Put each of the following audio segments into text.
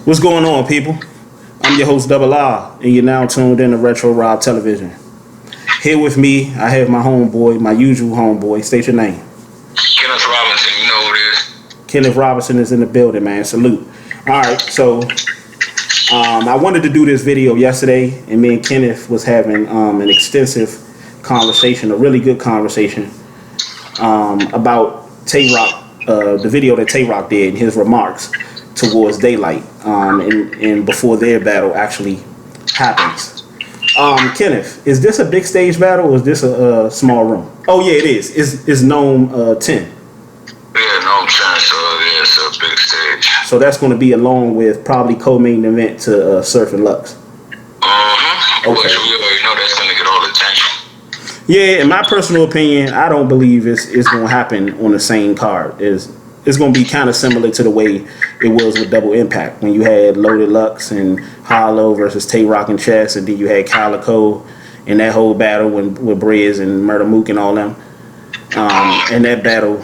What's going on, people? I'm your host, Double R, and you're now tuned in to Retro Rob Television. Here with me, I have my homeboy, my usual homeboy. State your name. Kenneth Robinson, you know who it is. Kenneth Robinson is in the building, man. Salute. All right, so I wanted to do this video yesterday, and me and Kenneth was having an extensive conversation, a really good conversation about Tay Roc, the video that Tay Roc did, and his remarks towards Daylyt, and before their battle actually happens. Kenneth, is this a big stage battle or is this a small room? Oh yeah, it is. It's Gnome 10. Yeah, Gnome 10, so yeah, it's a big stage. So that's going to be along with probably co-main event to Surf and Lux. Okay. Which we already know that's going to get all the attention. Yeah, in my personal opinion, I don't believe it's going to happen on the same card. It's going to be kind of similar to the way it was with Double Impact when you had Loaded Lux and Hollow versus Tay Roc and Chess, and then you had Calicoe and that whole battle with Briz and Murder Mook and all them. And that battle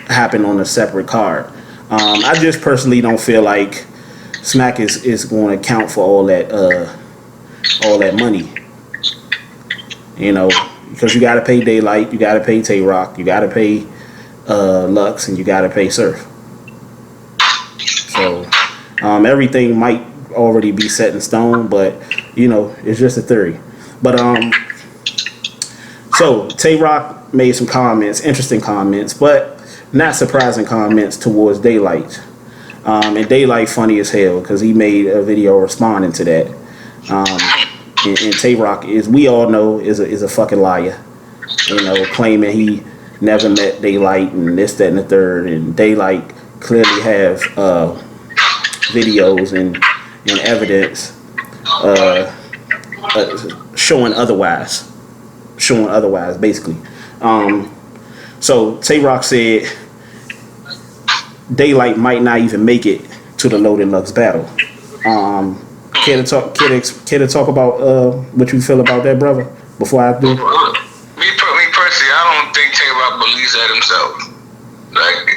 happened on a separate card. I just personally don't feel like Smack is going to count for all that money. You know, because you got to pay Daylyt, you got to pay Tay Roc, you got to pay Lux, and you got to pay Surf. So everything might already be set in stone, but you know, it's just a theory. But so Tay Roc made some comments, interesting comments, but not surprising comments towards Daylyt. And Daylyt funny as hell because he made a video responding to that. And Tay Roc, is we all know, is a fucking liar. You know, claiming he never met Daylyt and this, that, and the third. And Daylyt clearly have videos and evidence showing otherwise. Basically. So Tay Roc said Daylyt might not even make it to the Loaded Lux battle. Care to talk about what you feel about that, brother? Before I do. Me personally, I don't think Tay Roc believes that himself. Like,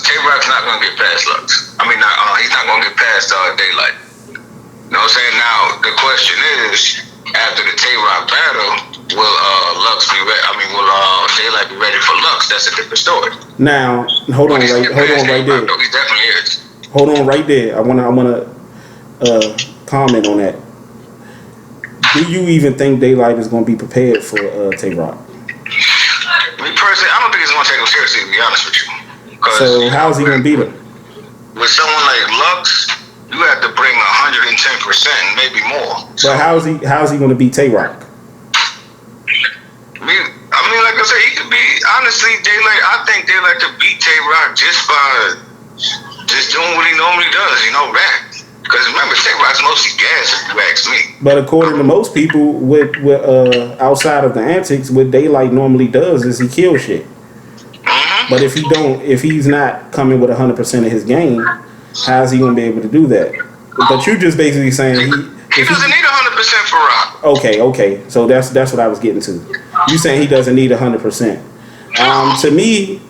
Tay Roc's not gonna get past Lux. I mean, he's not gonna get past Daylyt. You know what I'm saying? Now the question is, after the Tay Roc battle, will Lux be ready? I mean, will Daylyt be ready for Lux? That's a different story. Now, hold on right there. He definitely is. Hold on right there. I wanna comment on that. Do you even think Daylyt is going to be prepared for Tay Roc? Me personally, I don't think he's going to take him seriously, to be honest with you. So how's he going to beat him? With someone like Lux, you have to bring 110%, maybe more. But how's he going to beat Tay Roc? I mean, like I said, he could be, honestly, I think Daylyt could beat Tay Roc just by just doing what he normally does, rap. Because remember, Tay Roc's mostly gas, if you ask me. But according to most people, with outside of the antics, what Daylyt normally does is he kills shit. But if he's not coming with 100% of his game, how's he gonna be able to do that? But you just basically saying he doesn't need 100% for Roc. Okay. So that's what I was getting to. You saying he doesn't need 100%. To me,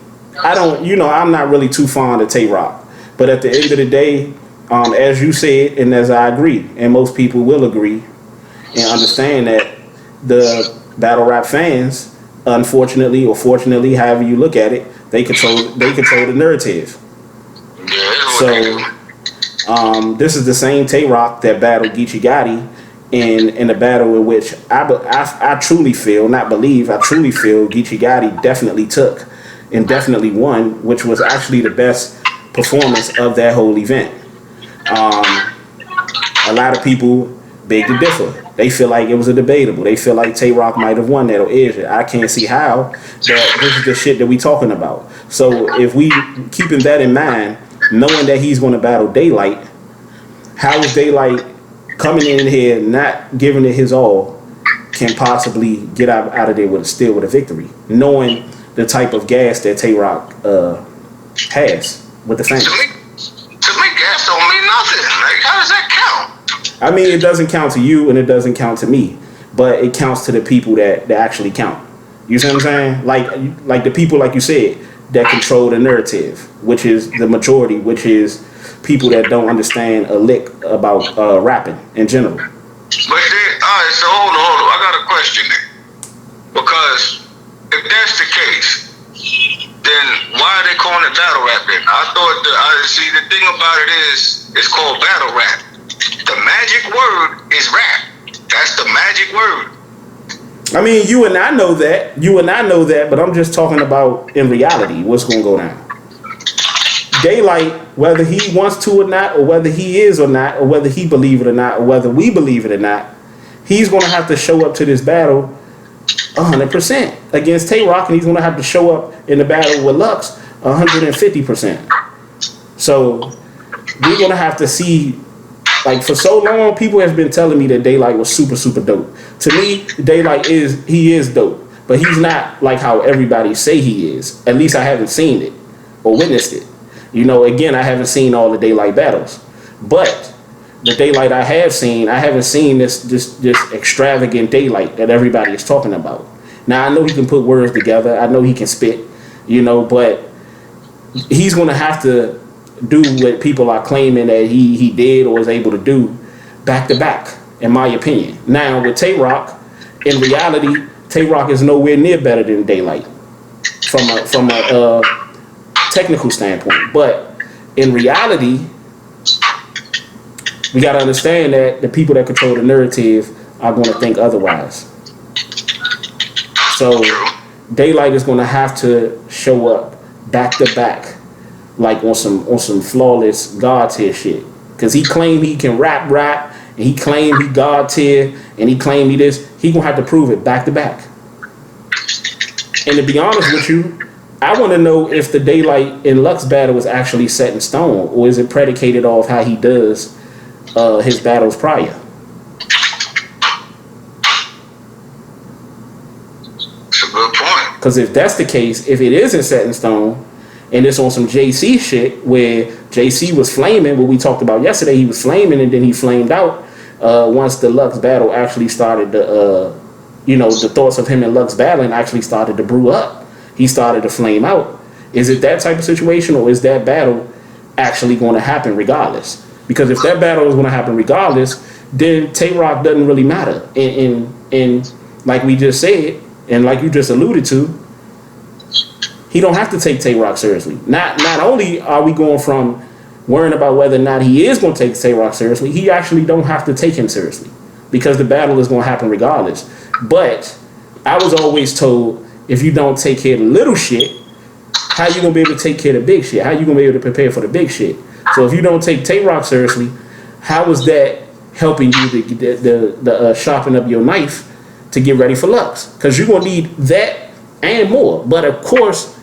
I'm not really too fond of Tay Roc. But at the end of the day, as you said, and as I agree, and most people will agree and understand that the battle rap fans, unfortunately or fortunately, however you look at it, they control the narrative. So this is the same Tay Roc that battled Geechee Gotti in a battle in which I truly feel, not believe, I truly feel Geechee Gotti definitely took and definitely won, which was actually the best performance of that whole event. A lot of people beg to differ. They feel like it was a debatable. They feel like Tay Roc might have won that or is it. I can't see how, but this is the shit that we talking about. So if we keeping that in mind, knowing that he's going to battle Daylyt, how is Daylyt coming in here not giving it his all can possibly get out of there with a victory, knowing the type of gas that Tay Roc has with the fans? To me, gas don't mean nothing. Like, how does that count? I mean, it doesn't count to you and it doesn't count to me, but it counts to the people that actually count. You see what I'm saying? Like the people, like you said, that control the narrative, which is the majority, which is people that don't understand a lick about rapping in general. But then, all right, so hold on. I got a question then. Because if that's the case, then why are they calling it battle rap then? I thought the thing about it is it's called battle rap. The magic word is rap. That's the magic word. I mean, you and I know that, but I'm just talking about in reality what's going to go down. Daylyt, whether he wants to or not, or whether he is or not, or whether he believe it or not, or whether we believe it or not, he's going to have to show up to this battle 100% against Tay Roc, and he's going to have to show up in the battle with Lux 150%. So we're going to have to see. Like, for so long, people have been telling me that Daylyt was super, super dope. To me, Daylyt is dope, but he's not like how everybody say he is. At least I haven't seen it or witnessed it. You know, again, I haven't seen all the Daylyt battles, but the Daylyt I haven't seen this extravagant Daylyt that everybody is talking about. Now, I know he can put words together. I know he can spit, you know, but he's going to have to do what people are claiming that he did or was able to do back to back, in my opinion. Now with Tay Roc, in reality, Tay Roc is nowhere near better than Daylyt from a technical standpoint. But in reality, we got to understand that the people that control the narrative are going to think otherwise. So Daylyt is going to have to show up back to back, like on some flawless God tier shit. Cause he claimed he can rap, and he claimed he God tier, and he claimed he this. He gonna have to prove it back to back. And to be honest with you, I want to know if the Daylyt and Lux battle is actually set in stone, or is it predicated off how he does his battles prior. That's a good point. Because if that's the case, if it isn't set in stone, and it's on some JC shit where JC was flaming, what we talked about yesterday, he was flaming and then he flamed out once the Lux battle actually started to, the thoughts of him and Lux battling actually started to brew up. He started to flame out. Is it that type of situation, or is that battle actually going to happen regardless? Because if that battle is going to happen regardless, then Tay Roc doesn't really matter. And like we just said, and like you just alluded to, he don't have to take Tay Roc seriously. Not only are we going from worrying about whether or not he is going to take Tay Roc seriously, he actually don't have to take him seriously because the battle is going to happen regardless. But I was always told, if you don't take care of the little shit, how you going to be able to take care of the big shit? How you going to be able to prepare for the big shit? So if you don't take Tay Roc seriously, how is that helping you to sharpen up your knife to get ready for Lux? Because you're going to need that and more. But of course,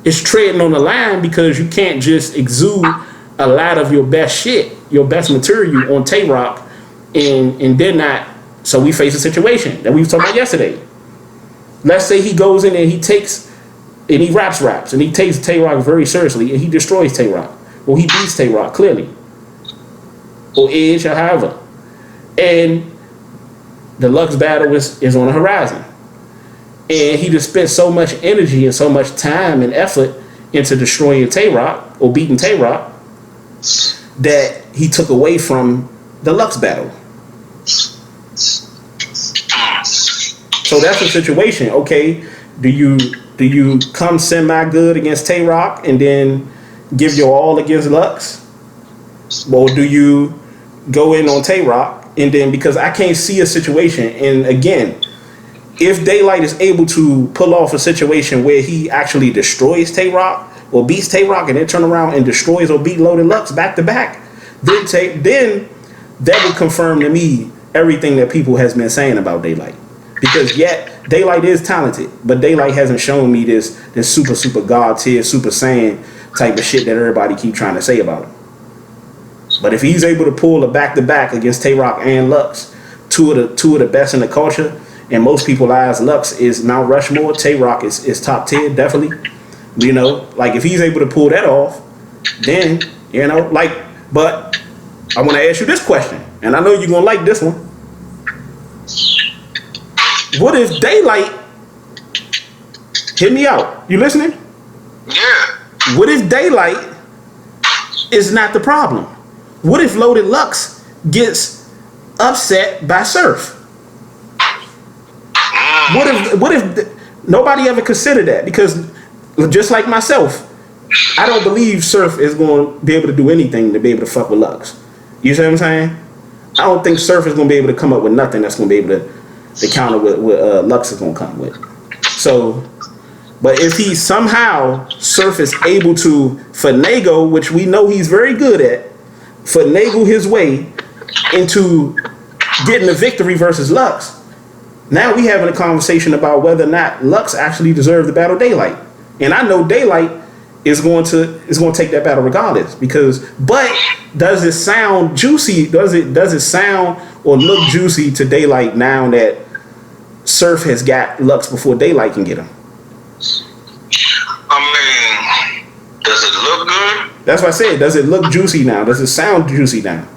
it's treading on the line because you can't just exude a lot of your best shit, your best material on Tay Roc and then not. So we face a situation that we were talking about yesterday. Let's say he goes in and he takes and he raps and he takes Tay Roc very seriously and he destroys Tay Roc. Well, he beats Tay Roc clearly, or Edge, or however. And the Lux battle is on the horizon. And he just spent so much energy and so much time and effort into destroying Tay Roc or beating Tay Roc that he took away from the Lux battle. So that's the situation. Okay, do you come semi good against Tay Roc and then give your all against Lux? Or do you go in on Tay Roc and then, because I can't see a situation, and again, if Daylyt is able to pull off a situation where he actually destroys Tay Roc or beats Tay Roc and then turn around and destroys or beat Loaded Lux back to back, then that would confirm to me everything that people has been saying about Daylyt. Because yet Daylyt is talented, but Daylyt hasn't shown me this super god tier, super saiyan type of shit that everybody keep trying to say about him. But if he's able to pull a back to back against Tay Roc and Lux, two of the best in the culture. And most people eyes, Lux is Mount Rushmore. Tay Roc is top tier, definitely. Like if he's able to pull that off, then, but I want to ask you this question, and I know you're going to like this one. What if Daylyt, hear me out, you listening? Yeah. What if Daylyt is not the problem? what if Loaded Lux gets upset by Surf? What if nobody ever considered that? Because just like myself, I don't believe Surf is going to be able to do anything to be able to fuck with Lux. You see what I'm saying? I don't think Surf is going to be able to come up with nothing that's going to be able to counter what Lux is going to come with. So, but if he somehow Surf is able to finagle, which we know he's very good at, finagle his way into getting a victory versus Lux, now we having a conversation about whether or not Lux actually deserved the battle Daylyt. And I know Daylyt is going to take that battle regardless, but does it sound juicy? Does it sound or look juicy to Daylyt now that Surf has got Lux before Daylyt can get him? I mean, does it look good? That's what I said. Does it look juicy now? Does it sound juicy now?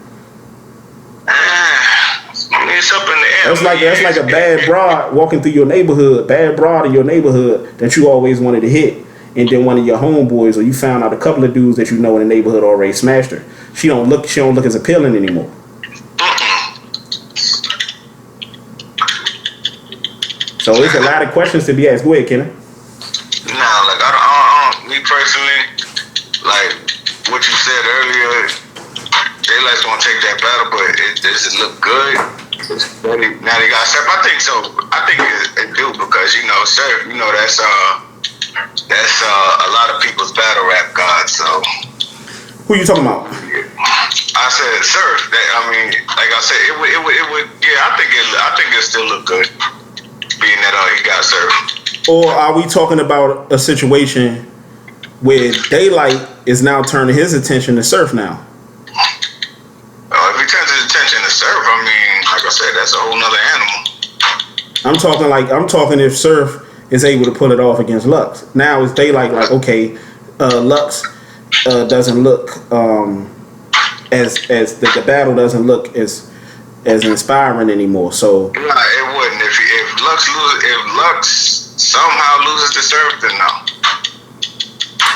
I mean, it's up in the air. That's like a bad broad walking through your neighborhood, bad broad in your neighborhood that you always wanted to hit, and then one of your homeboys or you found out a couple of dudes that you know in the neighborhood already smashed her. She don't look as appealing anymore. So it's a lot of questions to be asked. Go ahead, Kenny. Nah, like I don't, me personally, like what you said earlier, Daylight's gonna take that battle, but does it look good? Now they got Surf. I think so. I think it do because Surf. That's a lot of people's battle rap god. So who you talking about? I said Surf. Like I said, it would. Yeah, I think it still look good, being that he got Surf. Or are we talking about a situation where Daylyt is now turning his attention to Surf now? If he turns his attention to Surf, like I said, that's a whole nother animal. I'm talking if Surf is able to pull it off against Lux. Now it's Daylyt like, okay, Lux doesn't look as the battle doesn't look as inspiring anymore. So nah, it wouldn't. If Lux somehow loses to Surf, then no.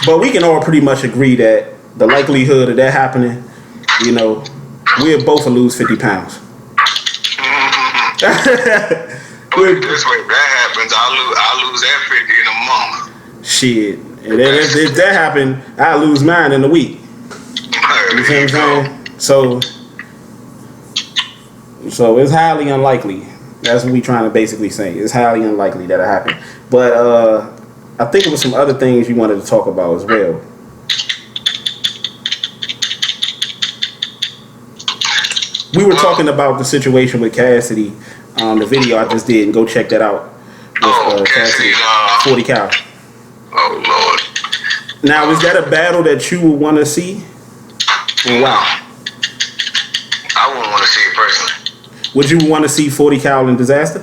But we can all pretty much agree that the likelihood of that happening, we'll both lose 50 pounds. Put it this way, if that happens, I'll lose that 50 in a month. Shit. And then if that happen, I'll lose mine in a week. You see what I'm saying? So it's highly unlikely. That's what we trying to basically say. It's highly unlikely that'll happen. But I think it was some other things you wanted to talk about as well. We were talking about the situation with Cassidy. The video I just did, and go check that out. With, Cassidy, 40 Cal. Oh Lord. Now, is that a battle that you would want to see? And why? I wouldn't want to see it personally. Would you want to see 40 Cal in Disaster?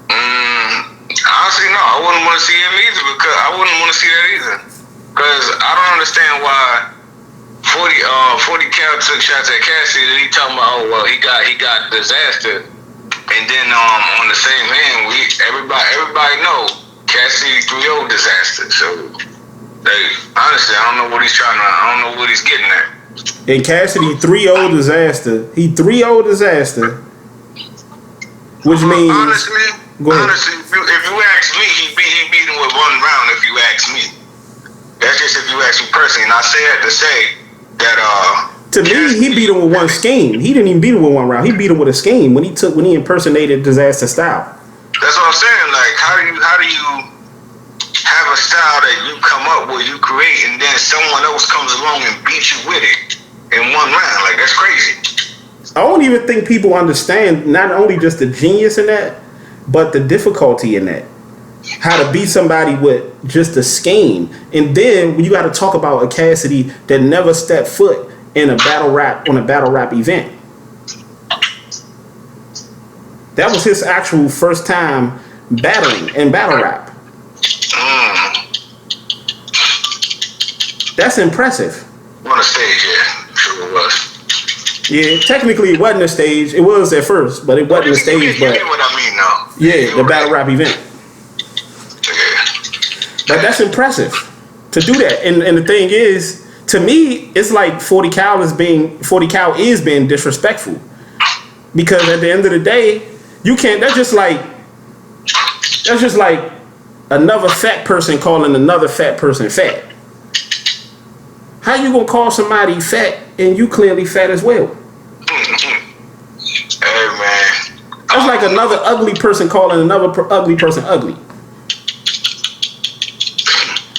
Honestly, no. I wouldn't want to see him either because I wouldn't want to see that either. Because I don't understand why 40 Cal took shots at Cassidy and he talking about, he got Disaster. And then on the same hand, everybody know Cassidy 3-0 Disaster. So honestly, I don't know what he's getting at. And Cassidy 3-0 Disaster. He 3-0 Disaster. Which means honestly, if you ask me, he beat him with one round. If you ask me, that's just if you ask me personally. And I say that to say that to me, he beat him with one scheme. He didn't even beat him with one round. He beat him with a scheme when he impersonated Disaster style. That's what I'm saying. Like, how do you have a style that you come up with, you create, and then someone else comes along and beats you with it in one round? Like, that's crazy. I don't even think people understand not only just the genius in that, but the difficulty in that. How to beat somebody with just a scheme. And then when you got to talk about a Cassidy that never stepped foot in a battle rap event. That was his actual first time battling in battle rap. That's impressive. On a stage, yeah. Sure it was. Yeah, technically it wasn't a stage. It was at first, but it wasn't a stage. You get what I mean, though. Yeah, the battle rap event. Yeah. But that's impressive to do that. And the thing is, to me, it's like 40 Cal is being disrespectful. Because at the end of the day, you can't. That's just like another fat person calling another fat person fat. How you gonna call somebody fat and you clearly fat as well? Hey man, that's like another ugly person calling another ugly person ugly.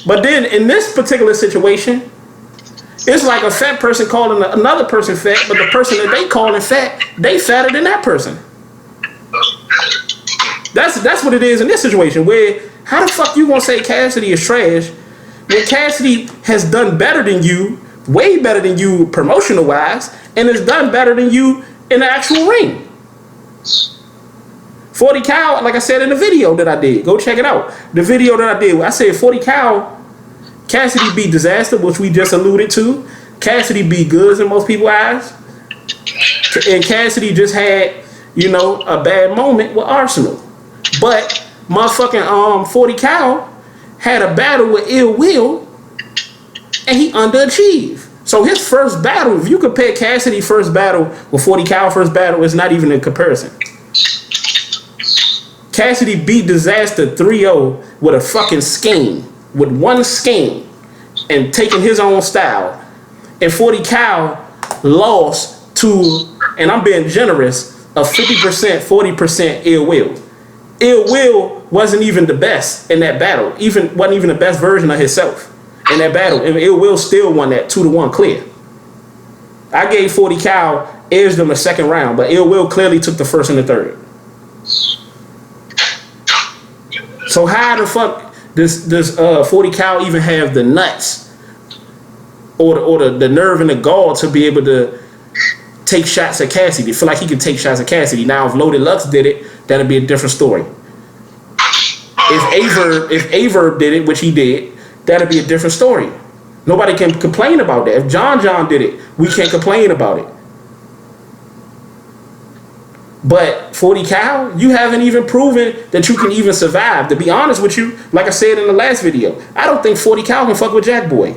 But then in this particular situation, it's like a fat person calling another person fat, but the person that they calling fat, they fatter than that person. That's what it is in this situation. Where how the fuck you gonna say Cassidy is trash when Cassidy has done better than you, way better than you promotional wise, and has done better than you in the actual ring? 40 Cal, like I said in the video that I did, go check it out. The video that I did, I said 40 Cal. Cassidy beat Disaster, which we just alluded to. Cassidy beat Goods in most people's eyes. And Cassidy just had, a bad moment with Arsenal. But motherfucking 40 Cal had a battle with Ill Will and he underachieved. So his first battle, if you compare Cassidy's first battle with 40 Cal first battle, it's not even a comparison. Cassidy beat Disaster 3-0 with a fucking scheme. With one scheme and taking his own style. And 40 Cal lost to, and I'm being generous, a 50%, 40% Ill Will. Ill Will wasn't even the best in that battle. Wasn't even the best version of himself in that battle. And Ill Will still won that 2-1 clear. I gave 40 Cal, edged him the second round, but Ill Will clearly took the first and the third. So how the fuck does 40 Cal even have the nuts or the nerve and the gall to be able to take shots at Cassidy? Feel like he can take shots at Cassidy. Now, if Loaded Lux did it, that'd be a different story. If Averb did it, which he did, that'd be a different story. Nobody can complain about that. If John did it, we can't complain about it. But 40 Cal, you haven't even proven that you can even survive. To be honest with you, like I said in the last video, I don't think 40 Cal can fuck with Jack Boy.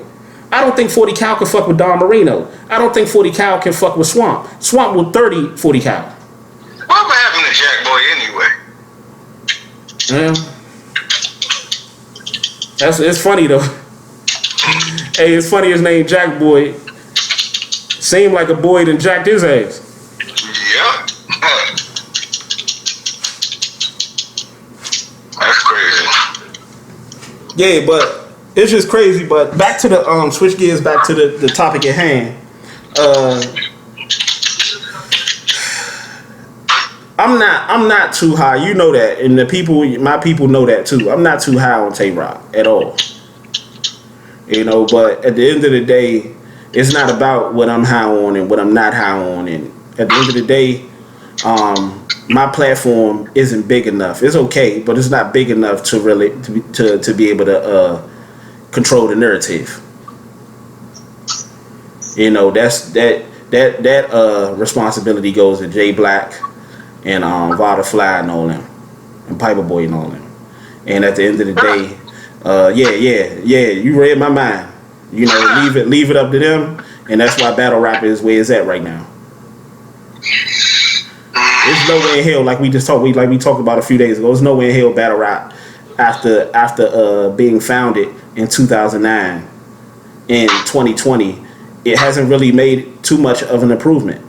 I don't think 40 Cal can fuck with Don Marino. I don't think 40 Cal can fuck with Swamp. Swamp will 30 40 Cal. What happened to Jack Boy anyway? Yeah. It's funny though. Hey, it's funny his name Jack Boy. Seemed like a boy that jacked his ass. Yeah. That's crazy. Yeah, but it's just crazy. But back to the switch gears back to the topic at hand. I'm not too high. You know that, and my people know that too. I'm not too high on Tay Roc at all. But at the end of the day, it's not about what I'm high on and what I'm not high on. And at the end of the day, my platform isn't big enough. It's okay, but it's not big enough to really to be able to control the narrative. That responsibility goes to Jay Black and Vada Fly and all them, and Piper Boy and all them. And at the end of the day, you read my mind. Leave it up to them, and that's why battle rap is where it's at right now. There's no way in hell, like we talked about a few days ago. There's no way in hell battle rap after being founded in 2009 in 2020, it hasn't really made too much of an improvement.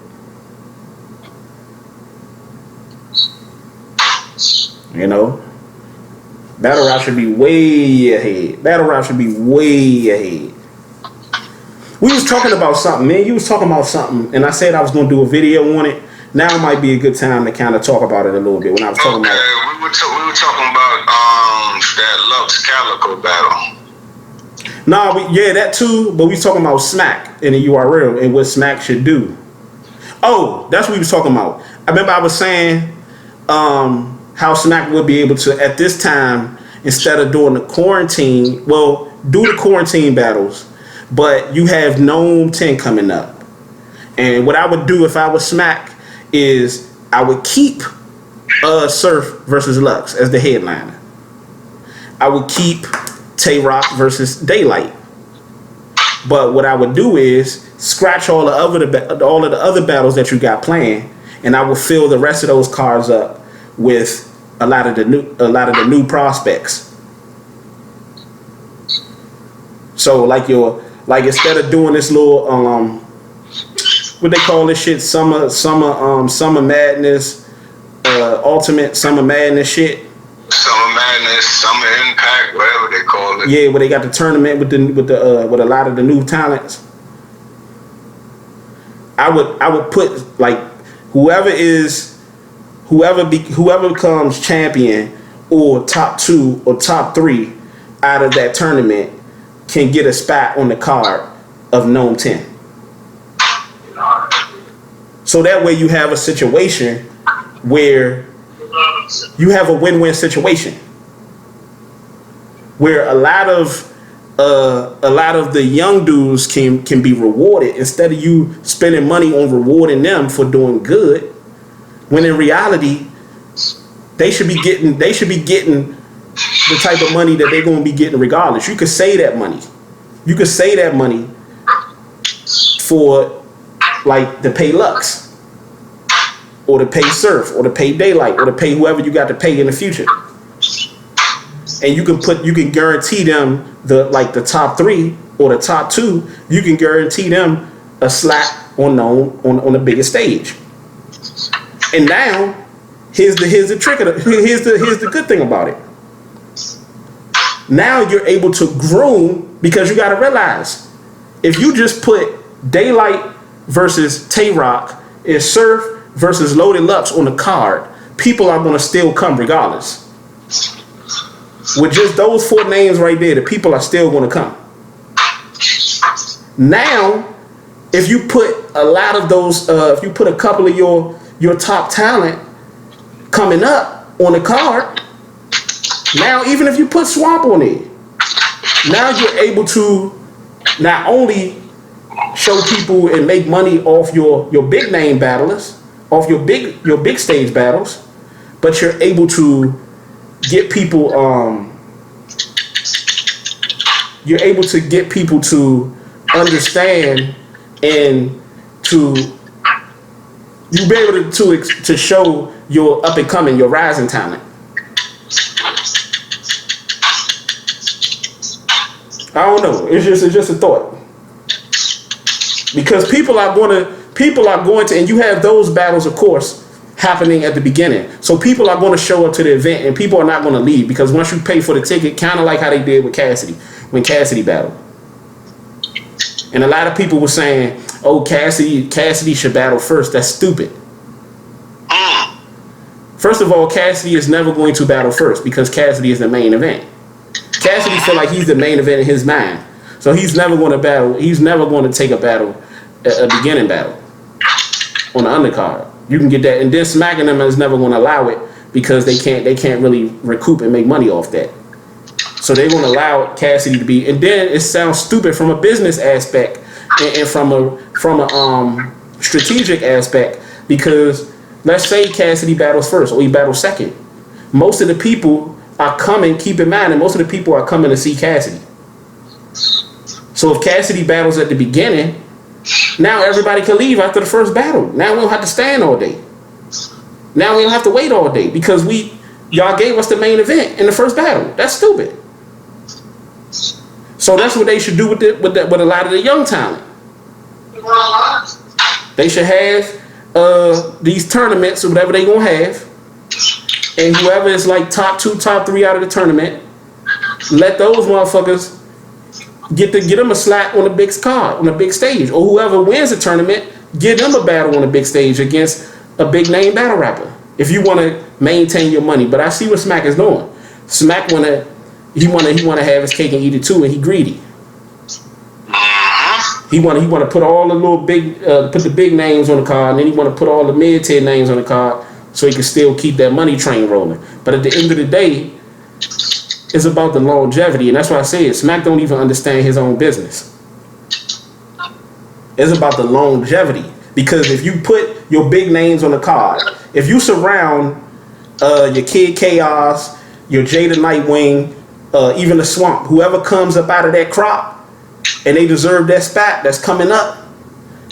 Battle rap should be way ahead. We was talking about something, man. You was talking about something, and I said I was going to do a video on it. Now might be a good time to kind of talk about it a little bit. When I was talking about, we were talking about that Lux Calicoe battle. That too. But we was talking about Smack in the URL and what Smack should do. Oh, that's what we was talking about. I remember I was saying how Smack would be able to at this time, instead of doing the quarantine, do the quarantine battles, but you have Gnome 10 coming up. And what I would do if I was Smack is I would keep Surf versus Lux as the headliner. I would keep Tay Roc versus Daylyt. But what I would do is scratch all of the other battles that you got playing, and I will fill the rest of those cards up with a lot of the new prospects. So like instead of doing this little what they call this shit, summer madness, ultimate summer madness shit. Summer Madness, Summer Impact, whatever they call it. Yeah, where they got the tournament with a lot of the new talents. I would put like whoever becomes champion or top 2 or top 3 out of that tournament can get a spot on the card of Gnome 10. So that way you have a situation where you have a win-win situation where a lot of the young dudes can be rewarded instead of you spending money on rewarding them for doing good, when in reality they should be getting the type of money that they're going to be getting regardless. You could save that money. You could save that money for like to pay Lux, or to pay Surf, or to pay Daylyt, or to pay whoever you got to pay in the future. And you can guarantee them the top 3 or the top 2. You can guarantee them a slot on the biggest stage. And now here's the trick of here's the good thing about it. Now you're able to groom, because you got to realize if you just put Daylyt versus Tay Roc and Surf versus Loaded Lux on the card, people are going to still come regardless. With just those 4 names right there, the people are still going to come. Now, if you put a lot of those, if you put a couple of your top talent coming up on the card, now even if you put Swamp on it, now you're able to not only show people and make money off your big name battlers, off your big stage battles, but you're able to get people you're able to get people to understand, and to you be able to show your up and coming, your rising talent. I don't know. It's just a thought, because people are going to, and you have those battles, of course, happening at the beginning. So people are going to show up to the event, and people are not going to leave, because once you pay for the ticket, kind of like how they did with Cassidy, when Cassidy battled. And a lot of people were saying, oh, Cassidy should battle first. That's stupid. First of all, Cassidy is never going to battle first, because Cassidy is the main event. Cassidy feel like he's the main event in his mind. So he's never going to battle. He's never going to take a beginning battle on the undercard. You can get that, and then smacking them is never going to allow it, because they can't really recoup and make money off that. So they're going to allow Cassidy to be, and then it sounds stupid from a business aspect and from a strategic aspect, because let's say Cassidy battles first or he battles second. Most of the people are coming, keep in mind, and most of the people are coming to see Cassidy. So if Cassidy battles at the beginning, now everybody can leave after the first battle. Now we don't have to stand all day. Now we don't have to wait all day, because y'all gave us the main event in the first battle. That's stupid. So that's what they should do with a lot of the young talent. They should have these tournaments or whatever they gonna have, and whoever is like top 2, top 3 out of the tournament, let those motherfuckers get them a slot on the big card, on the big stage, or whoever wins the tournament, give them a battle on the big stage against a big name battle rapper, if you want to maintain your money. But I see what Smack is doing. Smack wanna have his cake and eat it too, and he greedy. He wanna put all the little put the big names on the card, and then he wanna put all the mid-tier names on the card, so he can still keep that money train rolling. But at the end of the day, it's about the longevity, and that's why I say it. Smack don't even understand his own business. It's about the longevity, because if you put your big names on the card, if you surround your Kid Chaos, your Jada Nightwing, even the Swamp, whoever comes up out of that crop, and they deserve that spot that's coming up.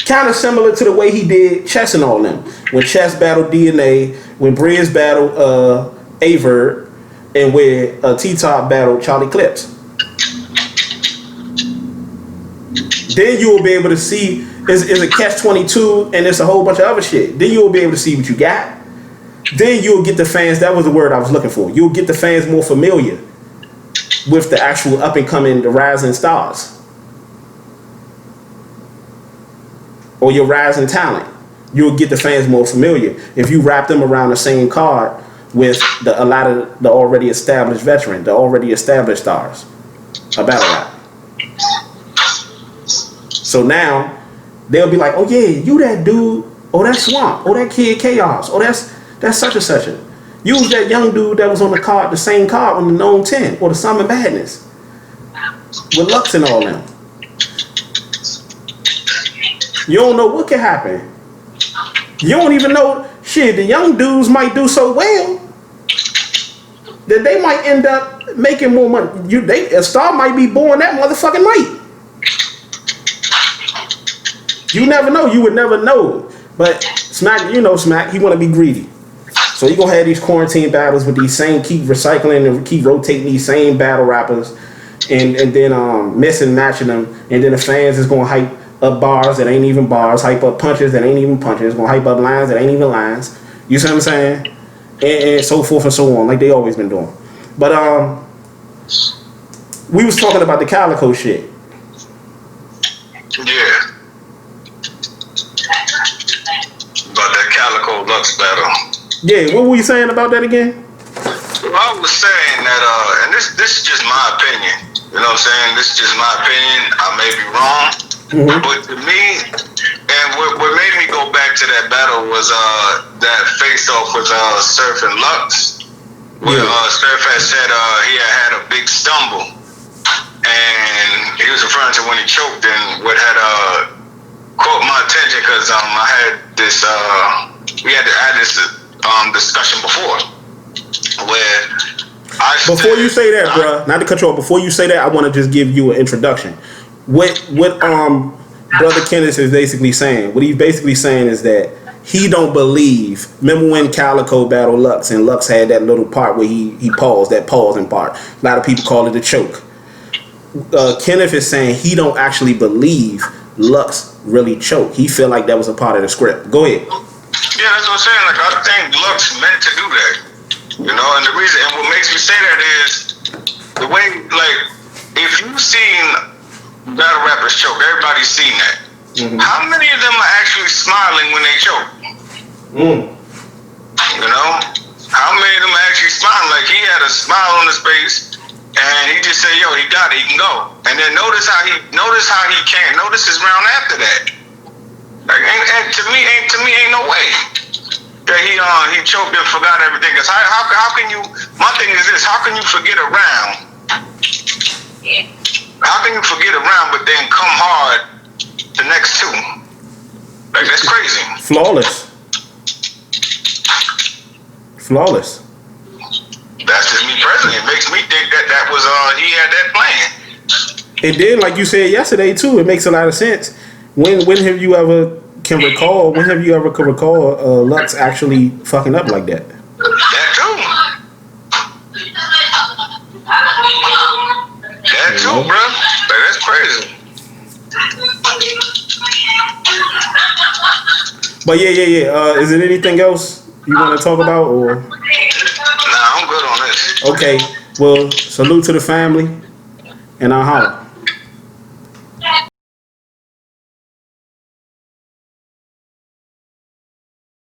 Kind of similar to the way he did Chess and all them. When Chess battled DNA, when Briz battled Avert, and when T-Top battled Charlie Clips. Then you will be able to see is a catch-22 and it's a whole bunch of other shit. Then you'll be able to see what you got. Then you'll get the fans, that was the word I was looking for. You'll get the fans more familiar with the actual up-and-coming, the rising stars. Or your rising talent. You'll get the fans more familiar if you wrap them around the same card with a lot of the already established veteran, the already established stars. A battle rap. So now they'll be like, oh yeah, you that dude, oh that's Swamp, oh that Kid Chaos, oh that's such and such. Use that young dude that was on the card, the same card on the Known 10 or the Summer Madness with Lux and all them. You don't know what can happen. You don't even know shit. The young dudes might do so well that they might end up making more money. A star might be born that motherfucking night. You never know. You would never know. But Smack, you know Smack, he want to be greedy. So he gonna have these quarantine battles with these same, keep recycling and keep rotating these same battle rappers, and then mess and matching them, and then the fans is gonna hype up bars that ain't even bars, hype up punches that ain't even punches, gonna hype up lines that ain't even lines. You see what I'm saying? And so forth and so on, like they always been doing. But we was talking about the Calicoe shit. Yeah. About that Calicoe Lux battle. Yeah, what were you saying about that again? Well, I was saying that, and this is just my opinion. You know what I'm saying? This is just my opinion. I may be wrong. Mm-hmm. But to me, and what made me go back to that battle was that face-off with Surf and Lux. Where Surf had said he had a big stumble. And he was referring to when he choked, and what had caught my attention because I had this, we had this discussion before where before you say that, bruh, not to cut you off, before you say that, I want to just give you an introduction. What Brother Kenneth is basically saying, what he's basically saying is that he don't believe, remember when Calicoe battled Lux and Lux had that little part where he paused, that pausing part. A lot of people call it a choke. Kenneth is saying he don't actually believe Lux really choked. He feel like that was a part of the script. Go ahead. Yeah, that's what I'm saying. Like, I think Lux meant to do that. You know, and the reason, and what makes me say that is the way, like, if you've seen battle rappers choke, everybody's seen that. Mm-hmm. How many of them are actually smiling when they choke? You know? How many of them are actually smiling? Like, he had a smile on his face, and he just said, yo, he got it, he can go. And then notice how he can't. Notice his round after that. Like, and to me ain't no way that he choked and forgot everything. Cause how can you? My thing is this: how can you forget a round? How can you forget a round but then come hard the next two? Like, that's crazy. Flawless. That's just me personally. It makes me think that was he had that plan. And then, like you said yesterday too, it makes a lot of sense. When have you ever could recall Lux actually fucking up like that? That too, bro. Like, that's crazy. But yeah. Is there anything else you want to talk about, or? Nah, I'm good on this. Okay. Well, salute to the family, and I'll holler.